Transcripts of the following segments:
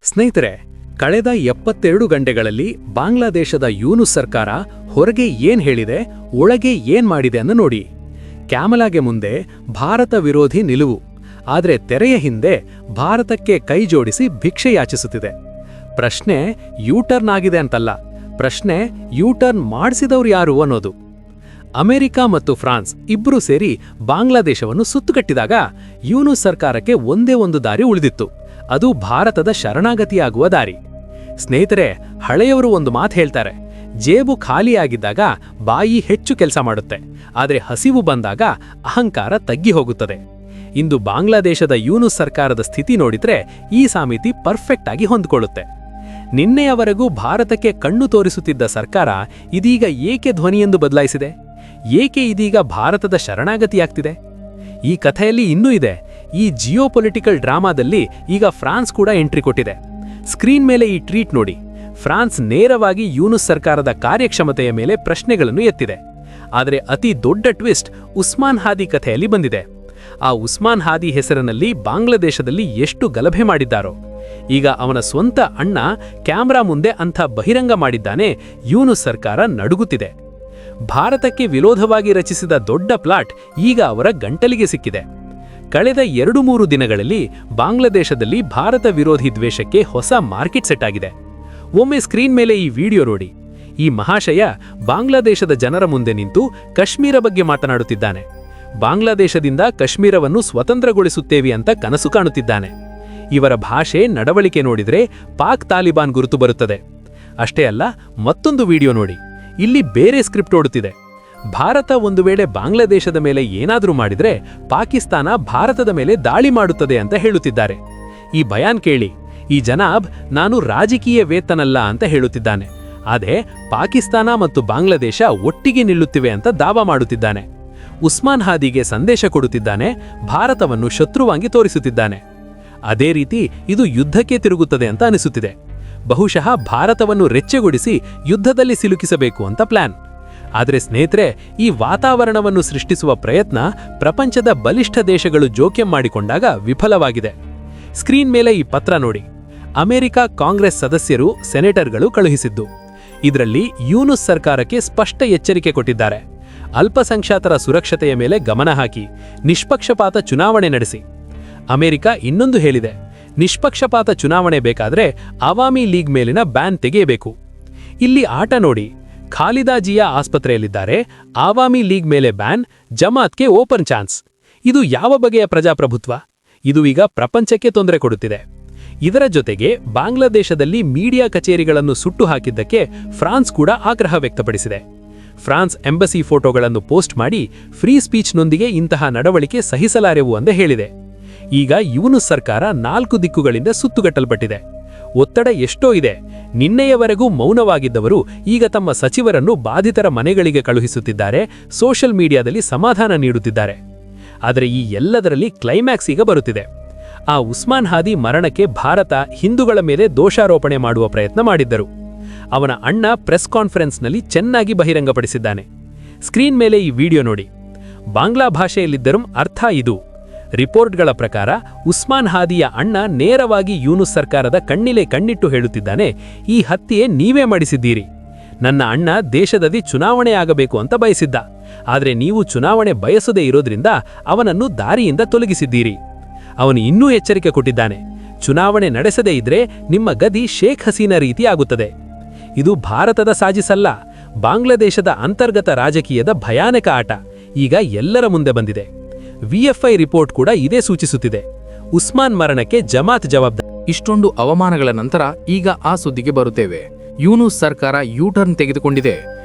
ಸ್ನೇಹಿತರೆ, ಕಳೆದ 72 ಗಂಟೆಗಳಲ್ಲಿ ಬಾಂಗ್ಲಾದೇಶದ ಯೂನುಸ್ ಸರ್ಕಾರ ಹೊರಗೆ ಏನ್ ಹೇಳಿದೆ, ಒಳಗೆ ಏನ್ ಮಾಡಿದೆ ಅನ್ನು ನೋಡಿ. ಕ್ಯಾಮಲಾಗೆ ಮುಂದೆ ಭಾರತ ವಿರೋಧಿ ನಿಲುವು, ಆದರೆ ತೆರೆಯ ಹಿಂದೆ ಭಾರತಕ್ಕೆ ಕೈ ಜೋಡಿಸಿ ಭಿಕ್ಷೆ ಯಾಚಿಸುತ್ತಿದೆ. ಪ್ರಶ್ನೆ ಯೂಟರ್ನ್ ಆಗಿದೆ ಅಂತಲ್ಲ, ಪ್ರಶ್ನೆ ಯೂಟರ್ನ್ ಮಾಡಿಸಿದವರು ಯಾರು ಅನ್ನೋದು. ಅಮೆರಿಕ ಮತ್ತು ಫ್ರಾನ್ಸ್ ಇಬ್ಬರೂ ಸೇರಿ ಬಾಂಗ್ಲಾದೇಶವನ್ನು ಸುತ್ತುಗಟ್ಟಿದಾಗ ಯೂನುಸ್ ಸರ್ಕಾರಕ್ಕೆ ಒಂದೇ ಒಂದು ದಾರಿ ಉಳಿದಿತ್ತು, ಅದು ಭಾರತದ ಶರಣಾಗತಿಯಾಗುವ ದಾರಿ. ಸ್ನೇಹಿತರೆ, ಹಳೆಯವರು ಒಂದು ಮಾತು ಹೇಳ್ತಾರೆ, ಜೇಬು ಖಾಲಿಯಾಗಿದ್ದಾಗ ಬಾಯಿ ಹೆಚ್ಚು ಕೆಲಸ ಮಾಡುತ್ತೆ, ಆದರೆ ಹಸಿವು ಬಂದಾಗ ಅಹಂಕಾರ ತಗ್ಗಿ ಹೋಗುತ್ತದೆ. ಇಂದು ಬಾಂಗ್ಲಾದೇಶದ ಯೂನುಸ್ ಸರ್ಕಾರದ ಸ್ಥಿತಿ ನೋಡಿದ್ರೆ ಈ ಸಾಮಿತಿ ಪರ್ಫೆಕ್ಟ್ ಆಗಿ ಹೊಂದಿಕೊಳ್ಳುತ್ತೆ. ನಿನ್ನೆಯವರೆಗೂ ಭಾರತಕ್ಕೆ ಕಣ್ಣು ತೋರಿಸುತ್ತಿದ್ದ ಸರ್ಕಾರ ಇದೀಗ ಏಕೆ ಧ್ವನಿಯೆಂದು ಬದಲಾಯಿಸಿದೆ? ಏಕೆ ಇದೀಗ ಭಾರತದ ಶರಣಾಗತಿಯಾಗ್ತಿದೆ? ಈ ಕಥೆಯಲ್ಲಿ ಇನ್ನೂ ಇದೆ. ಈ ಜಿಯೋಪೊಲಿಟಿಕಲ್ ಡ್ರಾಮಾದಲ್ಲಿ ಈಗ ಫ್ರಾನ್ಸ್ ಕೂಡ ಎಂಟ್ರಿ ಕೊಟ್ಟಿದೆ. ಸ್ಕ್ರೀನ್ ಮೇಲೆ ಈ ಟ್ವೀಟ್ ನೋಡಿ. ಫ್ರಾನ್ಸ್ ನೇರವಾಗಿ ಯೂನುಸ್ ಸರ್ಕಾರದ ಕಾರ್ಯಕ್ಷಮತೆಯ ಮೇಲೆ ಪ್ರಶ್ನೆಗಳನ್ನು ಎತ್ತಿದೆ. ಆದರೆ ಅತಿ ದೊಡ್ಡ ಟ್ವಿಸ್ಟ್ ಉಸ್ಮಾನ್ ಹಾದಿ ಕಥೆಯಲ್ಲಿ ಬಂದಿದೆ. ಆ ಉಸ್ಮಾನ್ ಹಾದಿ ಹೆಸರಿನಲ್ಲಿ ಬಾಂಗ್ಲಾದೇಶದಲ್ಲಿ ಎಷ್ಟು ಗಲಭೆ ಮಾಡಿದ್ದಾರೋ. ಈಗ ಅವನ ಸ್ವಂತ ಅಣ್ಣ ಕ್ಯಾಮ್ರಾ ಮುಂದೆ ಅಂಥ ಬಹಿರಂಗ ಮಾಡಿದ್ದಾನೆ. ಯೂನುಸ್ ಸರ್ಕಾರ ನಡುಗುತ್ತಿದೆ. ಭಾರತಕ್ಕೆ ವಿರೋಧವಾಗಿ ರಚಿಸಿದ ದೊಡ್ಡ ಪ್ಲಾಟ್ ಈಗ ಅವರ ಗಂಟಲಿಗೆ ಸಿಕ್ಕಿದೆ. ಕಳೆದ 2-3 ದಿನಗಳಲ್ಲಿ ಬಾಂಗ್ಲಾದೇಶದಲ್ಲಿ ಭಾರತ ವಿರೋಧಿ ದ್ವೇಷಕ್ಕೆ ಹೊಸ ಮಾರ್ಕೆಟ್ ಸೆಟ್ ಆಗಿದೆ. ಒಮ್ಮೆ ಸ್ಕ್ರೀನ್ ಮೇಲೆ ಈ ವಿಡಿಯೋ ನೋಡಿ. ಈ ಮಹಾಶಯ ಬಾಂಗ್ಲಾದೇಶದ ಜನರ ಮುಂದೆ ನಿಂತು ಕಾಶ್ಮೀರ ಬಗ್ಗೆ ಮಾತನಾಡುತ್ತಿದ್ದಾನೆ. ಬಾಂಗ್ಲಾದೇಶದಿಂದ ಕಾಶ್ಮೀರವನ್ನು ಸ್ವತಂತ್ರಗೊಳಿಸುತ್ತೇವೆ ಅಂತ ಕನಸು ಕಾಣುತ್ತಿದ್ದಾನೆ. ಇವರ ಭಾಷೆ, ನಡವಳಿಕೆ ನೋಡಿದ್ರೆ ಪಾಕ್ ತಾಲಿಬಾನ್ ಗುರುತು ಬರುತ್ತದೆ. ಅಷ್ಟೇ ಅಲ್ಲ, ಮತ್ತೊಂದು ವಿಡಿಯೋ ನೋಡಿ. ಇಲ್ಲಿ ಬೇರೆ ಸ್ಕ್ರಿಪ್ಟ್ ಓಡುತ್ತಿದೆ. ಭಾರತ ಒಂದು ವೇಳೆ ಬಾಂಗ್ಲಾದೇಶದ ಮೇಲೆ ಏನಾದರೂ ಮಾಡಿದ್ರೆ ಪಾಕಿಸ್ತಾನ ಭಾರತದ ಮೇಲೆ ದಾಳಿ ಮಾಡುತ್ತದೆ ಅಂತ ಹೇಳುತ್ತಿದ್ದಾರೆ. ಈ ಬಯಾನ್ ಕೇಳಿ. ಈ ಜನಾಬ್ ನಾನು ರಾಜಕೀಯ ವೇತನಲ್ಲ ಅಂತ ಹೇಳುತ್ತಿದ್ದಾನೆ, ಆದರೆ ಪಾಕಿಸ್ತಾನ ಮತ್ತು ಬಾಂಗ್ಲಾದೇಶ ಒಟ್ಟಿಗೆ ನಿಲ್ಲುತ್ತಿವೆ ಅಂತ ದಾವಾ ಮಾಡುತ್ತಿದ್ದಾನೆ. ಉಸ್ಮಾನ್ ಹಾದಿಗೆ ಸಂದೇಶ ಕೊಡುತ್ತಿದ್ದಾನೆ, ಭಾರತವನ್ನು ಶತ್ರುವಾಗಿ ತೋರಿಸುತ್ತಿದ್ದಾನೆ. ಅದೇ ರೀತಿ ಇದು ಯುದ್ಧಕ್ಕೆ ತಿರುಗುತ್ತದೆ ಅಂತ ಅನಿಸುತ್ತಿದೆ. ಬಹುಶಃ ಭಾರತವನ್ನು ರೆಚ್ಚೆಗೊಳಿಸಿ ಯುದ್ಧದಲ್ಲಿ ಸಿಲುಕಿಸಬೇಕು ಅಂತ ಪ್ಲಾನ್. ಆದರೆ ಸ್ನೇಹಿತರೆ, ಈ ವಾತಾವರಣವನ್ನು ಸೃಷ್ಟಿಸುವ ಪ್ರಯತ್ನ ಪ್ರಪಂಚದ ಬಲಿಷ್ಠ ದೇಶಗಳು ಜೋಕ್ಯಂ ಮಾಡಿಕೊಂಡಾಗ ವಿಫಲವಾಗಿದೆ. ಸ್ಕ್ರೀನ್ ಮೇಲೆ ಈ ಪತ್ರ ನೋಡಿ. ಅಮೆರಿಕ ಕಾಂಗ್ರೆಸ್ ಸದಸ್ಯರು, ಸೆನೆಟರ್ಗಳು ಕಳುಹಿಸಿದ್ದು. ಇದರಲ್ಲಿ ಯೂನುಸ್ ಸರ್ಕಾರಕ್ಕೆ ಸ್ಪಷ್ಟ ಎಚ್ಚರಿಕೆ ಕೊಟ್ಟಿದ್ದಾರೆ. ಅಲ್ಪಸಂಖ್ಯಾತರ ಸುರಕ್ಷತೆಯ ಮೇಲೆ ಗಮನ ಹಾಕಿ, ನಿಷ್ಪಕ್ಷಪಾತ ಚುನಾವಣೆ ನಡೆಸಿ. ಅಮೆರಿಕ ಇನ್ನೊಂದು ಹೇಳಿದೆ, ನಿಷ್ಪಕ್ಷಪಾತ ಚುನಾವಣೆ ಬೇಕಾದರೆ ಅವಾಮಿ ಲೀಗ್ ಮೇಲಿನ ಬ್ಯಾನ್ ತೆಗೆಯಬೇಕು. ಇಲ್ಲಿ ಆಟ ನೋಡಿ. ಖಾಲಿದಾ ಜಿಯಾ ಆಸ್ಪತ್ರೆಯಲ್ಲಿದ್ದಾರೆ, ಆವಾಮಿ ಲೀಗ್ ಮೇಲೆ ಬ್ಯಾನ್, ಜಮಾತ್ಗೆ ಓಪನ್ ಚಾನ್ಸ್. ಇದು ಯಾವ ಬಗೆಯ ಪ್ರಜಾಪ್ರಭುತ್ವ? ಇದು ಈಗ ಪ್ರಪಂಚಕ್ಕೆ ತೊಂದರೆ ಕೊಡುತ್ತಿದೆ. ಇದರ ಜೊತೆಗೆ ಬಾಂಗ್ಲಾದೇಶದಲ್ಲಿ ಮೀಡಿಯಾ ಕಚೇರಿಗಳನ್ನು ಸುಟ್ಟು ಹಾಕಿದ್ದಕ್ಕೆ ಫ್ರಾನ್ಸ್ ಕೂಡ ಆಗ್ರಹ ವ್ಯಕ್ತಪಡಿಸಿದೆ. ಫ್ರಾನ್ಸ್ ಎಂಬಸಿ ಫೋಟೋಗಳನ್ನು ಪೋಸ್ಟ್ ಮಾಡಿ ಫ್ರೀ ಸ್ಪೀಚ್ನೊಂದಿಗೆ ಇಂತಹ ನಡವಳಿಕೆ ಸಹಿಸಲಾರೆವು ಎಂದು ಹೇಳಿದೆ. ಈಗ ಯೂನುಸ್ ಸರ್ಕಾರ 4 ದಿಕ್ಕುಗಳಿಂದ ಸುತ್ತುಗಟ್ಟಲ್ಪಟ್ಟಿದೆ. ಒತ್ತಡ ಎಷ್ಟೋ ಇದೆ. ನಿನ್ನೆಯವರೆಗೂ ಮೌನವಾಗಿದ್ದವರು ಈಗ ತಮ್ಮ ಸಚಿವರನ್ನು ಬಾಧಿತರ ಮನೆಗಳಿಗೆ ಕಳುಹಿಸುತ್ತಿದ್ದಾರೆ, ಸೋಷಿಯಲ್ ಮೀಡಿಯಾದಲ್ಲಿ ಸಮಾಧಾನ ನೀಡುತ್ತಿದ್ದಾರೆ. ಆದರೆ ಈ ಎಲ್ಲದರಲ್ಲಿ ಕ್ಲೈಮ್ಯಾಕ್ಸ್ ಈಗ ಬರುತ್ತಿದೆ. ಆ ಉಸ್ಮಾನ್ ಹಾದಿ ಮರಣಕ್ಕೆ ಭಾರತ ಹಿಂದೂಗಳ ಮೇಲೆ ದೋಷಾರೋಪಣೆ ಮಾಡುವ ಪ್ರಯತ್ನ ಮಾಡಿದ್ದರು. ಅವನ ಅಣ್ಣ ಪ್ರೆಸ್ ಕಾನ್ಫರೆನ್ಸ್ನಲ್ಲಿ ಚೆನ್ನಾಗಿ ಬಹಿರಂಗಪಡಿಸಿದ್ದಾನೆ. ಸ್ಕ್ರೀನ್ ಮೇಲೆ ಈ ವಿಡಿಯೋ ನೋಡಿ. ಬಾಂಗ್ಲಾ ಭಾಷೆಯಲ್ಲಿದ್ದರೂ ಅರ್ಥ ಇದು. ರಿಪೋರ್ಟ್ಗಳ ಪ್ರಕಾರ ಉಸ್ಮಾನ್ ಹಾದಿಯ ಅಣ್ಣ ನೇರವಾಗಿ ಯೂನುಸ್ ಸರ್ಕಾರದ ಕಣ್ಣಿಲೆ ಕಣ್ಣಿಟ್ಟು ಹೇಳುತ್ತಿದ್ದಾನೆ, ಈ ಹತ್ಯೆ ನೀವೇ ಮಾಡಿಸಿದ್ದೀರಿ. ನನ್ನ ಅಣ್ಣ ದೇಶದಲ್ಲಿ ಚುನಾವಣೆ ಆಗಬೇಕು ಅಂತ ಬಯಸಿದ್ದ, ಆದರೆ ನೀವು ಚುನಾವಣೆ ಬಯಸದೇ ಇರೋದ್ರಿಂದ ಅವನನ್ನು ದಾರಿಯಿಂದ ತೊಲಗಿಸಿದ್ದೀರಿ. ಅವನು ಇನ್ನೂ ಎಚ್ಚರಿಕೆ ಕೊಟ್ಟಿದ್ದಾನೆ, ಚುನಾವಣೆ ನಡೆಸದೇ ಇದ್ರೆ ನಿಮ್ಮ ಗದಿ ಶೇಖ್ ಹಸೀನಾ ರೀತಿ ಆಗುತ್ತದೆ. ಇದು ಭಾರತದ ಸಾಜಿಸಲ್ಲ, ಬಾಂಗ್ಲಾದೇಶದ ಅಂತರ್ಗತ ರಾಜಕೀಯದ ಭಯಾನಕ ಆಟ ಈಗ ಎಲ್ಲರ ಮುಂದೆ ಬಂದಿದೆ. ವಿಎಫ್ಐ ರಿಪೋರ್ಟ್ ಕೂಡ ಇದೇ ಸೂಚಿಸುತ್ತಿದೆ. ಉಸ್ಮಾನ್ ಮರಣಕ್ಕೆ ಜಮಾತ್ ಜವಾಬ್ದಾರಿ. ಇಷ್ಟೊಂದು ಅವಮಾನಗಳ ನಂತರ ಈಗ ಆ ಸುದ್ದಿಗೆ ಬರುತ್ತೇವೆ. ಯೂನುಸ್ ಸರ್ಕಾರ ಯೂಟರ್ನ್ ತೆಗೆದುಕೊಂಡಿದೆ.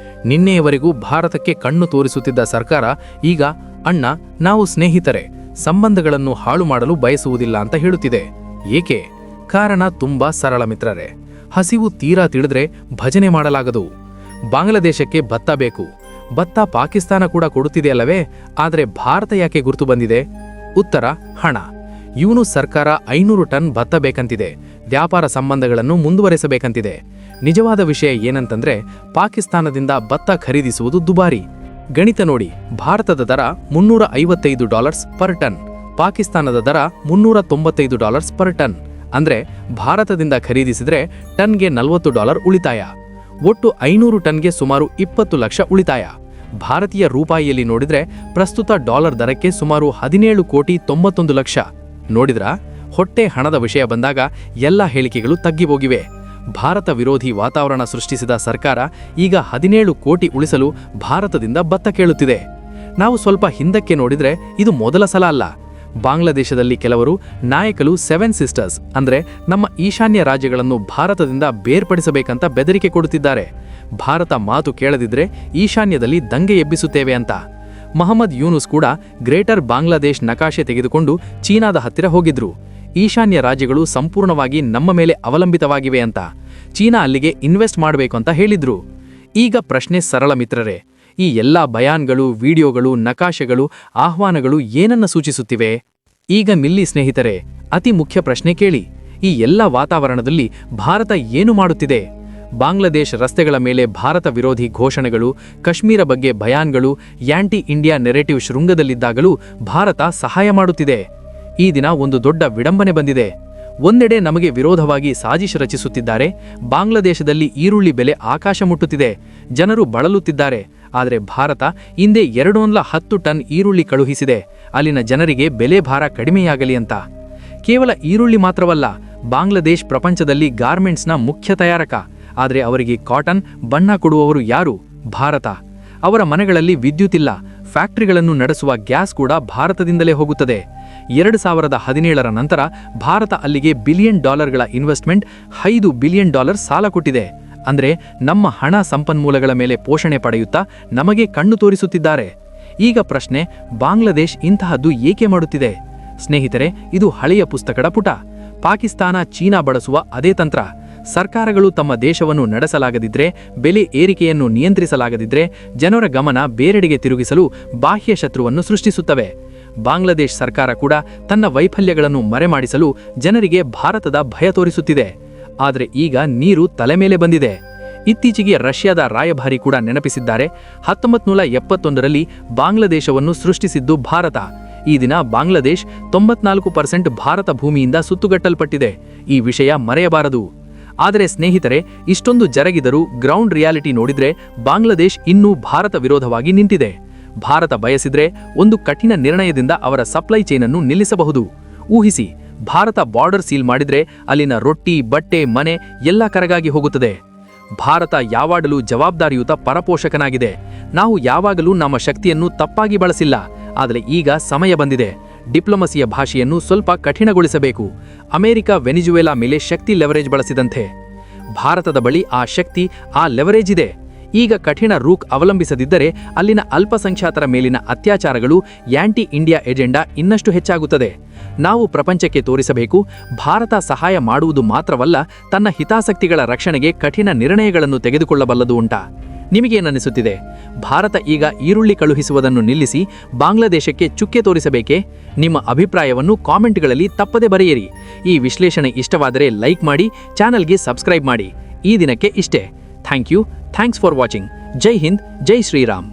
ನಿನ್ನೆಯವರೆಗೂ ಭಾರತಕ್ಕೆ ಕಣ್ಣು ತೋರಿಸುತ್ತಿದ್ದ ಸರ್ಕಾರ ಈಗ ಅಣ್ಣ ನಾವು ಸ್ನೇಹಿತರೆ, ಸಂಬಂಧಗಳನ್ನು ಹಾಳು ಮಾಡಲು ಬಯಸುವುದಿಲ್ಲ ಅಂತ ಹೇಳುತ್ತಿದೆ. ಏಕೆ? ಕಾರಣ ತುಂಬಾ ಸರಳ ಮಿತ್ರರೇ. ಹಸಿವು ತೀರಾ ತಿಳಿದ್ರೆ ಭಜನೆ ಮಾಡಲಾಗದು. ಬಾಂಗ್ಲಾದೇಶಕ್ಕೆ ಭತ್ತ ಬೇಕು. ಭತ್ತ ಪಾಕಿಸ್ತಾನ ಕೂಡ ಕೊಡುತ್ತಿದೆಯಲ್ಲವೇ? ಆದರೆ ಭಾರತ ಯಾಕೆ ಗುರುತು ಬಂದಿದೆ? ಉತ್ತರ ಹಣ. ಯೂನುಸ್ ಸರ್ಕಾರ 500 ಟನ್ ಭತ್ತ ಬೇಕಂತಿದೆ. ವ್ಯಾಪಾರ ಸಂಬಂಧಗಳನ್ನು ಮುಂದುವರೆಸಬೇಕಂತಿದೆ. ನಿಜವಾದ ವಿಷಯ ಏನಂತಂದ್ರೆ ಪಾಕಿಸ್ತಾನದಿಂದ ಭತ್ತ ಖರೀದಿಸುವುದು ದುಬಾರಿ. ಗಣಿತ ನೋಡಿ. ಭಾರತದ ದರ $355 ಪರ್ ಟನ್, ಪಾಕಿಸ್ತಾನದ ದರ $395 ಪರ್ ಟನ್. ಅಂದ್ರೆ ಭಾರತದಿಂದ ಖರೀದಿಸಿದ್ರೆ ಟನ್ಗೆ $40 ಉಳಿತಾಯ. ಒಟ್ಟು 500 ಟನ್ಗೆ ಸುಮಾರು 20 ಲಕ್ಷ ಉಳಿತಾಯ. ಭಾರತೀಯ ರೂಪಾಯಿಯಲ್ಲಿ ನೋಡಿದ್ರೆ ಪ್ರಸ್ತುತ ಡಾಲರ್ ದರಕ್ಕೆ ಸುಮಾರು 17,91 ಲಕ್ಷ. ನೋಡಿದ್ರಾ, ಹೊಟ್ಟೆ ಹಣದ ವಿಷಯ ಬಂದಾಗ ಎಲ್ಲ ಹೇಳಿಕೆಗಳು ತಗ್ಗಿಬೋಗಿವೆ. ಭಾರತ ವಿರೋಧಿ ವಾತಾವರಣ ಸೃಷ್ಟಿಸಿದ ಸರ್ಕಾರ ಈಗ 17 ಕೋಟಿ ಉಳಿಸಲು ಭಾರತದಿಂದ ಬತ್ತ ಕೇಳುತ್ತಿದೆ. ನಾವು ಸ್ವಲ್ಪ ಹಿಂದಕ್ಕೆ ನೋಡಿದ್ರೆ ಇದು ಮೊದಲ ಸಲ ಅಲ್ಲ. ಬಾಂಗ್ಲಾದೇಶದಲ್ಲಿ ಕೆಲವರು ನಾಯಕರು 7 ಸಿಸ್ಟರ್ಸ್ ಅಂದ್ರೆ ನಮ್ಮ ಈಶಾನ್ಯ ರಾಜ್ಯಗಳನ್ನು ಭಾರತದಿಂದ ಬೇರ್ಪಡಿಸಬೇಕಂತ ಬೆದರಿಕೆ ಕೊಡುತ್ತಿದ್ದಾರೆ. ಭಾರತ ಮಾತು ಕೇಳದಿದ್ರೆ ಈಶಾನ್ಯದಲ್ಲಿ ದಂಗೆ ಎಬ್ಬಿಸುತ್ತೇವೆ ಅಂತ. ಮೊಹಮ್ಮದ್ ಯೂನುಸ್ ಕೂಡ ಗ್ರೇಟರ್ ಬಾಂಗ್ಲಾದೇಶ್ ನಕಾಶೆ ತೆಗೆದುಕೊಂಡು ಚೀನಾದ ಹತ್ತಿರ ಹೋಗಿದ್ರು. ಈಶಾನ್ಯ ರಾಜ್ಯಗಳು ಸಂಪೂರ್ಣವಾಗಿ ನಮ್ಮ ಮೇಲೆ ಅವಲಂಬಿತವಾಗಿವೆ ಅಂತ. ಚೀನಾ ಅಲ್ಲಿಗೆ ಇನ್ವೆಸ್ಟ್ ಮಾಡಬೇಕು ಅಂತ ಹೇಳಿದ್ರು. ಈಗ ಪ್ರಶ್ನೆ ಸರಳ ಮಿತ್ರರೇ, ಈ ಎಲ್ಲ ಬಯಾನ್ಗಳು, ವಿಡಿಯೋಗಳು, ನಕಾಶೆಗಳು, ಆಹ್ವಾನಗಳು ಏನನ್ನ ಸೂಚಿಸುತ್ತಿವೆ? ಈಗ ಮಿಲ್ಲಿ ಸ್ನೇಹಿತರೆ, ಅತಿ ಮುಖ್ಯ ಪ್ರಶ್ನೆ ಕೇಳಿ. ಈ ಎಲ್ಲ ವಾತಾವರಣದಲ್ಲಿ ಭಾರತ ಏನು ಮಾಡುತ್ತಿದೆ? ಬಾಂಗ್ಲಾದೇಶ್ ರಸ್ತೆಗಳ ಮೇಲೆ ಭಾರತ ವಿರೋಧಿ ಘೋಷಣೆಗಳು, ಕಾಶ್ಮೀರ ಬಗ್ಗೆ ಬಯಾನ್ಗಳು, ಆಂಟಿ ಇಂಡಿಯಾ ನೆರೆಟಿವ್ ಶೃಂಗದಲ್ಲಿದ್ದಾಗಲೂ ಭಾರತ ಸಹಾಯ ಮಾಡುತ್ತಿದೆ. ಈ ದಿನ ಒಂದು ದೊಡ್ಡ ವಿಡಂಬನೆ ಬಂದಿದೆ. ಒಂದೆಡೆ ನಮಗೆ ವಿರೋಧವಾಗಿ ಸಾಜಿಶ್ ರಚಿಸುತ್ತಿದ್ದಾರೆ. ಬಾಂಗ್ಲಾದೇಶದಲ್ಲಿ ಈರುಳ್ಳಿ ಬೆಲೆ ಆಕಾಶ ಮುಟ್ಟುತ್ತಿದೆ. ಜನರು ಬಳಲುತ್ತಿದ್ದಾರೆ. ಆದರೆ ಭಾರತ ಹಿಂದೆ 210 ಟನ್ ಈರುಳ್ಳಿ ಕಳುಹಿಸಿದೆ, ಅಲ್ಲಿನ ಜನರಿಗೆ ಬೆಲೆ ಭಾರ ಕಡಿಮೆಯಾಗಲಿ ಅಂತ. ಕೇವಲ ಈರುಳ್ಳಿ ಮಾತ್ರವಲ್ಲ, ಬಾಂಗ್ಲಾದೇಶ್ ಪ್ರಪಂಚದಲ್ಲಿ ಗಾರ್ಮೆಂಟ್ಸ್ನ ಮುಖ್ಯ ತಯಾರಕ. ಆದರೆ ಅವರಿಗೆ ಕಾಟನ್ ಬಣ್ಣ ಕೊಡುವವರು ಯಾರು? ಭಾರತ. ಅವರ ಮನೆಗಳಲ್ಲಿ ವಿದ್ಯುತ್ ಇಲ್ಲ. ಫ್ಯಾಕ್ಟರಿಗಳನ್ನು ನಡೆಸುವ ಗ್ಯಾಸ್ ಕೂಡ ಭಾರತದಿಂದಲೇ ಹೋಗುತ್ತದೆ. 2017ರ ನಂತರ ಭಾರತ ಅಲ್ಲಿಗೆ $1 ಬಿಲಿಯನ್ ಇನ್ವೆಸ್ಟ್ಮೆಂಟ್, $5 ಬಿಲಿಯನ್ ಸಾಲ ಕೊಟ್ಟಿದೆ. ಅಂದ್ರೆ ನಮ್ಮ ಹಣ ಸಂಪನ್ಮೂಲಗಳ ಮೇಲೆ ಪೋಷಣೆ ಪಡೆಯುತ್ತಾ ನಮಗೆ ಕಣ್ಣು ತೋರಿಸುತ್ತಿದ್ದಾರೆ. ಈಗ ಪ್ರಶ್ನೆ, ಬಾಂಗ್ಲಾದೇಶ್ ಇಂತಹದ್ದು ಏಕೆ ಮಾಡುತ್ತಿದೆ? ಸ್ನೇಹಿತರೆ, ಇದು ಹಳೆಯ ಪುಸ್ತಕದ ಪುಟ. ಪಾಕಿಸ್ತಾನ, ಚೀನಾ ಬಳಸುವ ಅದೇ ತಂತ್ರ. ಸರ್ಕಾರಗಳು ತಮ್ಮ ದೇಶವನ್ನು ನಡೆಸಲಾಗದಿದ್ರೆ, ಬೆಲೆ ಏರಿಕೆಯನ್ನು ನಿಯಂತ್ರಿಸಲಾಗದಿದ್ರೆ, ಜನರ ಗಮನ ಬೇರೆಡೆಗೆ ತಿರುಗಿಸಲು ಬಾಹ್ಯ ಶತ್ರುವನ್ನು ಸೃಷ್ಟಿಸುತ್ತವೆ. ಬಾಂಗ್ಲಾದೇಶ್ ಸರ್ಕಾರ ಕೂಡ ತನ್ನ ವೈಫಲ್ಯಗಳನ್ನು ಮರೆಮಾಡಿಸಲು ಜನರಿಗೆ ಭಾರತದ ಭಯ ತೋರಿಸುತ್ತಿದೆ. ಆದರೆ ಈಗ ನೀರು ತಲೆ ಮೇಲೆ ಬಂದಿದೆ. ಇತ್ತೀಚೆಗೆ ರಷ್ಯಾದ ರಾಯಭಾರಿ ಕೂಡ ನೆನಪಿಸಿದ್ದಾರೆ, 1971ರಲ್ಲಿ ಬಾಂಗ್ಲಾದೇಶವನ್ನು ಸೃಷ್ಟಿಸಿದ್ದು ಭಾರತ. ಈ ದಿನ ಬಾಂಗ್ಲಾದೇಶ್ 94% ಭಾರತ ಭೂಮಿಯಿಂದ ಸುತ್ತುಗಟ್ಟಲ್ಪಟ್ಟಿದೆ. ಈ ವಿಷಯ ಮರೆಯಬಾರದು. ಆದರೆ ಸ್ನೇಹಿತರೆ, ಇಷ್ಟೊಂದು ಜರಗಿದರೂ ಗ್ರೌಂಡ್ ರಿಯಾಲಿಟಿ ನೋಡಿದ್ರೆ ಬಾಂಗ್ಲಾದೇಶ್ ಇನ್ನೂ ಭಾರತ ವಿರೋಧವಾಗಿ ನಿಂತಿದೆ. ಭಾರತ ಬಯಸಿದ್ರೆ ಒಂದು ಕಠಿಣ ನಿರ್ಣಯದಿಂದ ಅವರ ಸಪ್ಲೈ ಚೈನ್ ಅನ್ನು ನಿಲ್ಲಿಸಬಹುದು. ಊಹಿಸಿ, ಭಾರತ ಬಾರ್ಡರ್ ಸೀಲ್ ಮಾಡಿದ್ರೆ ಅಲ್ಲಿನ ರೊಟ್ಟಿ, ಬಟ್ಟೆ, ಮನೆ ಎಲ್ಲ ಕರಗಾಗಿ ಹೋಗುತ್ತದೆ. ಭಾರತ ಯಾವಾಗಲೂ ಜವಾಬ್ದಾರಿಯುತ ಪರಪೋಷಕನಾಗಿದೆ. ನಾವು ಯಾವಾಗಲೂ ನಮ್ಮ ಶಕ್ತಿಯನ್ನು ತಪ್ಪಾಗಿ ಬಳಸಿಲ್ಲ. ಆದರೆ ಈಗ ಸಮಯ ಬಂದಿದೆ. ಡಿಪ್ಲೊಮಸಿಯ ಭಾಷೆಯನ್ನು ಸ್ವಲ್ಪ ಕಠಿಣಗೊಳಿಸಬೇಕು. ಅಮೆರಿಕ ವೆನಿಜುವೆಲಾ ಮೇಲೆ ಶಕ್ತಿ ಲೆವರೇಜ್ ಬಳಸಿದಂತೆ ಭಾರತದ ಬಳಿ ಆ ಶಕ್ತಿ, ಆ ಲೆವರೇಜ್ ಇದೆ. ಈಗ ಕಠಿಣ ರೂಕ್ ಅವಲಂಬಿಸದಿದ್ದರೆ ಅಲ್ಲಿನ ಅಲ್ಪಸಂಖ್ಯಾತರ ಮೇಲಿನ ಅತ್ಯಾಚಾರಗಳು, ಆಂಟಿ ಇಂಡಿಯಾ ಎಜೆಂಡಾ ಇನ್ನಷ್ಟು ಹೆಚ್ಚಾಗುತ್ತದೆ. ನಾವು ಪ್ರಪಂಚಕ್ಕೆ ತೋರಿಸಬೇಕು, ಭಾರತ ಸಹಾಯ ಮಾಡುವುದು ಮಾತ್ರವಲ್ಲ, ತನ್ನ ಹಿತಾಸಕ್ತಿಗಳ ರಕ್ಷಣೆಗೆ ಕಠಿಣ ನಿರ್ಣಯಗಳನ್ನು ತೆಗೆದುಕೊಳ್ಳಬಲ್ಲದು ಉಂಟಾ? ನಿಮಗೇನನ್ನಿಸುತ್ತಿದೆ? ಭಾರತ ಈಗ ಈರುಳ್ಳಿ ಕಳುಹಿಸುವುದನ್ನು ನಿಲ್ಲಿಸಿ ಬಾಂಗ್ಲಾದೇಶಕ್ಕೆ ಚುಕ್ಕೆ ತೋರಿಸಬೇಕೇ? ನಿಮ್ಮ ಅಭಿಪ್ರಾಯವನ್ನು ಕಾಮೆಂಟ್ಗಳಲ್ಲಿ ತಪ್ಪದೆ ಬರೆಯಿರಿ. ಈ ವಿಶ್ಲೇಷಣೆ ಇಷ್ಟವಾದರೆ ಲೈಕ್ ಮಾಡಿ, ಚಾನಲ್ಗೆ ಸಬ್ಸ್ಕ್ರೈಬ್ ಮಾಡಿ. ಈ ದಿನಕ್ಕೆ ಇಷ್ಟೇ. Thank you. Thanks for watching. ಜೈ ಹಿಂದ್, ಜೈ ಶ್ರೀರಾಮ್.